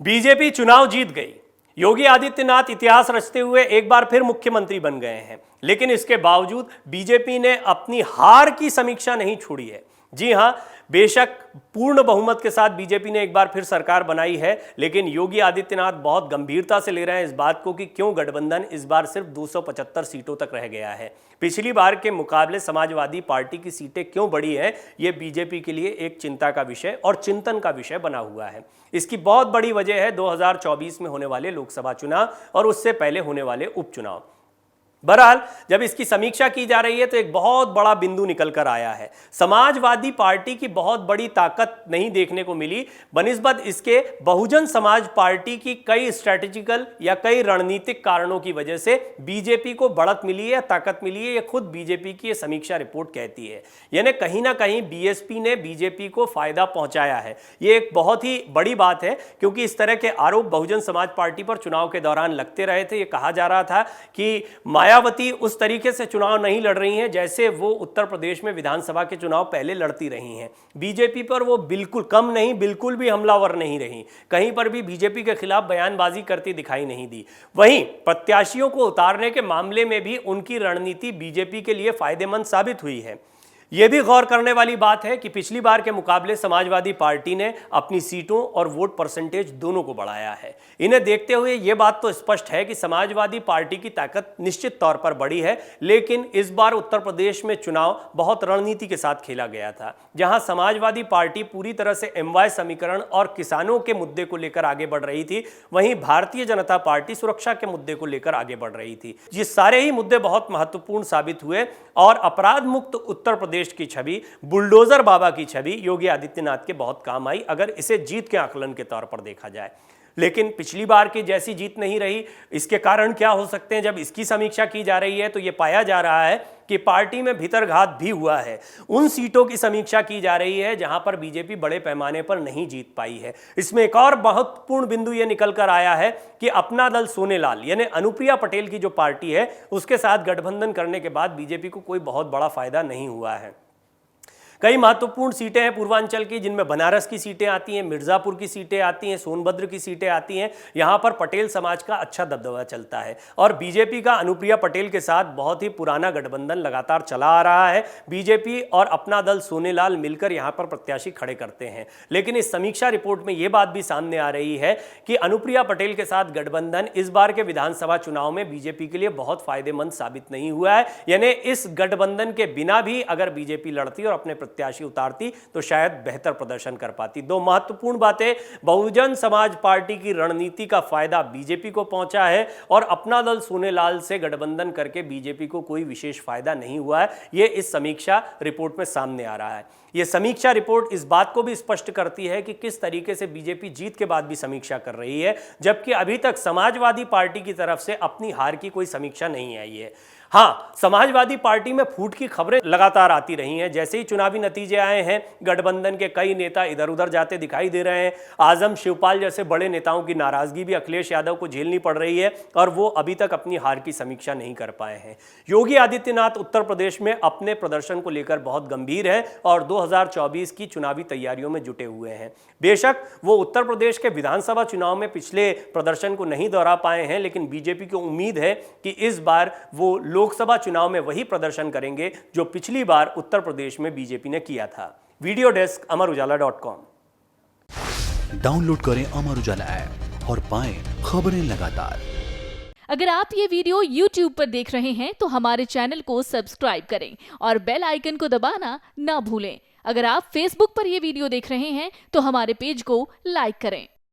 BJP चुनाव जीत गई। योगी आदित्यनाथ इतिहास रचते हुए एक बार फिर मुख्यमंत्री बन गए हैं, लेकिन इसके बावजूद बीजेपी ने अपनी हार की समीक्षा नहीं छोड़ी है। जी हां, बेशक पूर्ण बहुमत के साथ बीजेपी ने एक बार फिर सरकार बनाई है, लेकिन योगी आदित्यनाथ बहुत गंभीरता से ले रहे हैं इस बात को कि क्यों गठबंधन इस बार सिर्फ 275 सीटों तक रह गया है। पिछली बार के मुकाबले समाजवादी पार्टी की सीटें क्यों बढ़ी है, यह बीजेपी के लिए एक चिंता का विषय और चिंतन का विषय बना हुआ है। इसकी बहुत बड़ी वजह है 2024 में होने वाले लोकसभा चुनाव और उससे पहले होने वाले उपचुनाव। बहरहाल, जब इसकी समीक्षा की जा रही है तो एक बहुत बड़ा बिंदु निकल कर आया है। समाजवादी पार्टी की बहुत बड़ी ताकत नहीं देखने को मिली, बनिस्बत इसके बहुजन समाज पार्टी की कई स्ट्रैटेजिकल या कई रणनीतिक कारणों की वजह से बीजेपी को बढ़त मिली है, ताकत मिली है। यह खुद बीजेपी की समीक्षा रिपोर्ट कहती है। यानी कहीं ना कहीं बीएसपी ने बीजेपी को फायदा पहुंचाया है। यह एक बहुत ही बड़ी बात है, क्योंकि इस तरह के आरोप बहुजन समाज पार्टी पर चुनाव के दौरान लगते रहे थे। यह कहा जा रहा था कि मायावती उस तरीके से चुनाव नहीं लड़ रही हैं जैसे वो उत्तर प्रदेश में विधानसभा के चुनाव पहले लड़ती रही हैं। बीजेपी पर वो बिल्कुल कम नहीं, बिल्कुल भी हमलावर नहीं रही। कहीं पर भी बीजेपी के खिलाफ बयानबाजी करती दिखाई नहीं दी। वहीं प्रत्याशियों को उतारने के मामले में भी उनकी रणनीति बीजेपी के लिए फायदेमंद साबित हुई है। यह भी गौर करने वाली बात है कि पिछली बार के मुकाबले समाजवादी पार्टी ने अपनी सीटों और वोट परसेंटेज दोनों को बढ़ाया है। इन्हें देखते हुए यह बात तो स्पष्ट है कि समाजवादी पार्टी की ताकत निश्चित तौर पर बढ़ी है, लेकिन इस बार उत्तर प्रदेश में चुनाव बहुत रणनीति के साथ खेला गया था। जहां समाजवादी पार्टी पूरी तरह से एमवाय समीकरण और किसानों के मुद्दे को लेकर आगे बढ़ रही थी, वहीं भारतीय जनता पार्टी सुरक्षा के मुद्दे को लेकर आगे बढ़ रही थी। ये सारे ही मुद्दे बहुत महत्वपूर्ण साबित हुए और अपराध मुक्त उत्तर प्रदेश की छवि, बुलडोजर बाबा की छवि योगी आदित्यनाथ के बहुत काम आई, अगर इसे जीत के आकलन के तौर पर देखा जाए। लेकिन पिछली बार की जैसी जीत नहीं रही। इसके कारण क्या हो सकते हैं? जब इसकी समीक्षा की जा रही है तो यह पाया जा रहा है कि पार्टी में भीतरघात भी हुआ है। उन सीटों की समीक्षा की जा रही है जहां पर बीजेपी बड़े पैमाने पर नहीं जीत पाई है। इसमें एक और महत्वपूर्ण बिंदु यह निकल कर आया है कि अपना दल सोनेलाल यानी अनुप्रिया पटेल की जो पार्टी है, उसके साथ गठबंधन करने के बाद बीजेपी को कोई बहुत बड़ा फायदा नहीं हुआ है। कई महत्वपूर्ण सीटें हैं पूर्वांचल की, जिनमें बनारस की सीटें आती हैं, मिर्जापुर की सीटें आती हैं, सोनभद्र की सीटें आती हैं। यहां पर पटेल समाज का अच्छा दबदबा चलता है और बीजेपी का अनुप्रिया पटेल के साथ बहुत ही पुराना गठबंधन लगातार चला आ रहा है। बीजेपी और अपना दल सोनेलाल मिलकर यहां पर प्रत्याशी खड़े करते हैं। लेकिन इस समीक्षा रिपोर्ट में यह बात भी सामने आ रही है कि अनुप्रिया पटेल के साथ गठबंधन इस बार के विधानसभा चुनाव में बीजेपी के लिए बहुत फायदेमंद साबित नहीं हुआ है। यानी इस गठबंधन के बिना भी अगर बीजेपी लड़ती और अपने प्रत्याशी उतारती तो शायद बेहतर प्रदर्शन कर पाती। दो महत्वपूर्ण बातें, बहुजन समाज पार्टी की रणनीति का फायदा बीजेपी को पहुंचा है और अपना दल सोनेलाल से गठबंधन करके बीजेपी को कोई विशेष फायदा नहीं हुआ है। यह इस समीक्षा रिपोर्ट में सामने आ रहा है। यह समीक्षा रिपोर्ट इस बात को भी स्पष्ट करती है कि किस तरीके से बीजेपी जीत के बाद भी समीक्षा कर रही है, जबकि अभी तक समाजवादी पार्टी की तरफ से अपनी हार की कोई समीक्षा नहीं आई है। हाँ, समाजवादी पार्टी में फूट की खबरें लगातार आती रही हैं। जैसे ही चुनावी नतीजे आए हैं, गठबंधन के कई नेता इधर उधर जाते दिखाई दे रहे हैं। आजम शिवपाल जैसे बड़े नेताओं की नाराजगी भी अखिलेश यादव को झेलनी पड़ रही है और वो अभी तक अपनी हार की समीक्षा नहीं कर पाए हैं। योगी आदित्यनाथ उत्तर प्रदेश में अपने प्रदर्शन को लेकर बहुत गंभीर है और 2024 की चुनावी तैयारियों में जुटे हुए हैं। बेशक वो उत्तर प्रदेश के विधानसभा चुनाव में पिछले प्रदर्शन को नहीं दोहरा पाए हैं, लेकिन बीजेपी को उम्मीद है कि इस बार वो लोकसभा चुनाव में वही प्रदर्शन करेंगे जो पिछली बार उत्तर प्रदेश में बीजेपी ने किया था। Video desk अमरउजाला.com। डाउनलोड करें अमर उजाला ऐप और पाएं खबरें लगातार। अगर आप ये वीडियो YouTube पर देख रहे हैं तो हमारे चैनल को सब्सक्राइब करें और बेल आइकन को दबाना ना भूलें। अगर आप Facebook पर यह वीडियो देख रहे हैं तो हमारे पेज को लाइक करें।